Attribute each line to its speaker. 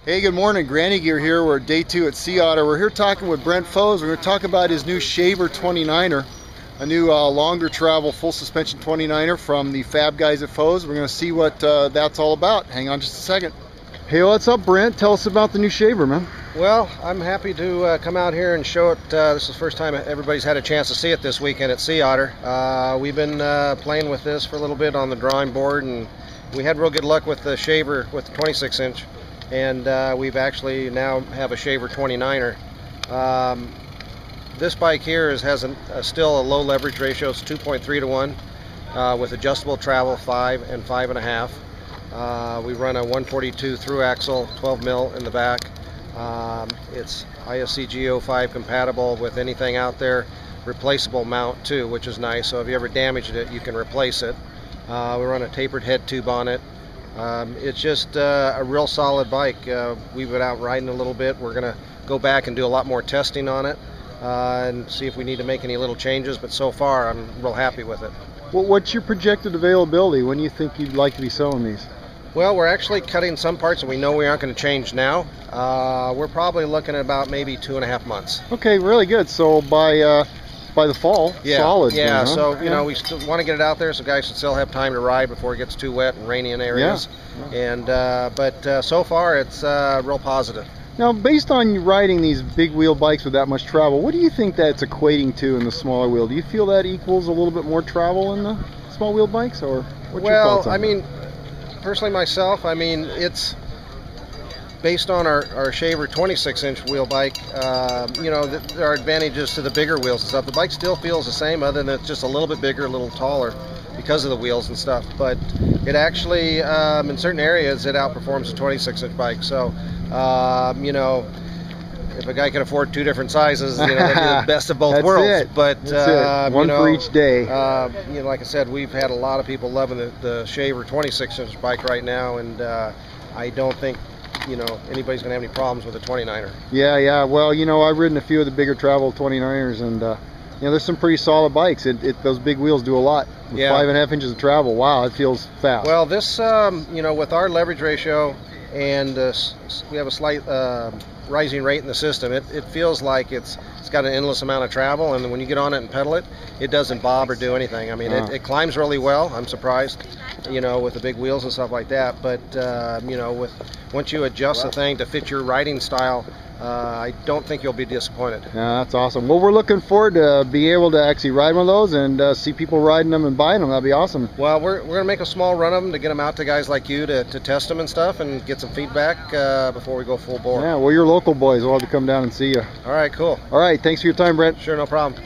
Speaker 1: Hey, good morning. Granny Gear here. We're at day 2 at Sea Otter. We're here talking with Brent Foes. We're going to talk about his new Shaver 29er, a new longer travel full suspension 29er from the Fab guys at Foes. We're going to see what that's all about. Hang on just a second. Hey, what's up, Brent? Tell us about the new Shaver, man.
Speaker 2: Well, I'm happy to come out here and show it. This is the first time everybody's had a chance to see it this weekend at Sea Otter. We've been playing with this for a little bit on the drawing board, and we had real good luck with the Shaver with the 26-inch. And we've actually now have a Shaver 29er. This bike here has still a low leverage ratio. It's 2.3 to 1 with adjustable travel 5 and 5.5. We run a 142 through axle, 12 mil in the back. It's ISC 05 compatible with anything out there. Replaceable mount too, which is nice. So if you ever damaged it, you can replace it. We run a tapered head tube on it. It's just a real solid bike. We've been out riding a little bit. We're going to go back and do a lot more testing on it and see if we need to make any little changes, but so far I'm real happy with it.
Speaker 1: Well, what's your projected availability? When do you think you'd like to be selling these?
Speaker 2: Well, we're actually cutting some parts that we know we aren't going to change now. We're probably looking at about maybe 2.5 months.
Speaker 1: Okay, really good. So by the fall, solid.
Speaker 2: Yeah,
Speaker 1: then, huh?
Speaker 2: so you know, we still want to get it out there so guys should still have time to ride before it gets too wet and rainy in areas. And but so far it's real positive.
Speaker 1: Now, based on you riding these big wheel bikes with that much travel, what do you think that's equating to in the smaller wheel? Do you feel that equals a little bit more travel in the small wheel bikes, or what's your thoughts on that?
Speaker 2: Well, I mean, personally myself, I mean, it's based on our Shaver 26-inch wheel bike. You know, there are advantages to the bigger wheels and stuff. The bike still feels the same, other than it's just a little bit bigger, a little taller because of the wheels and stuff. But it actually, in certain areas, it outperforms the 26-inch bike. So, you know, if a guy can afford 2 different sizes, you know, that'd be the best of both worlds.
Speaker 1: It.
Speaker 2: But
Speaker 1: one for each day.
Speaker 2: You know, like I said, we've had a lot of people loving the Shaver 26-inch bike right now, and I don't think, you know, anybody's gonna have any problems with a 29er.
Speaker 1: Yeah. Well, you know, I've ridden a few of the bigger travel 29ers, and you know, there's some pretty solid bikes. Those big wheels do a lot. With 5.5 inches of travel, wow, it feels fast.
Speaker 2: Well, this, you know, with our leverage ratio and we have a slight rising rate in the system, it feels like it's got an endless amount of travel, and when you get on it and pedal it, it doesn't bob or do anything. I mean, it climbs really well. I'm surprised, you know, with the big wheels and stuff like that. But you know, once you adjust the thing to fit your riding style, I don't think you'll be disappointed.
Speaker 1: Yeah, that's awesome. Well, we're looking forward to be able to actually ride one of those and see people riding them and buying them. That'd be awesome.
Speaker 2: Well, we're going to make a small run of them to get them out to guys like you to test them and stuff and get some feedback before we go full bore.
Speaker 1: Yeah, well, you're local boys. We'll have to come down and see you.
Speaker 2: All right, cool.
Speaker 1: All right, thanks for your time, Brent.
Speaker 2: Sure, no problem.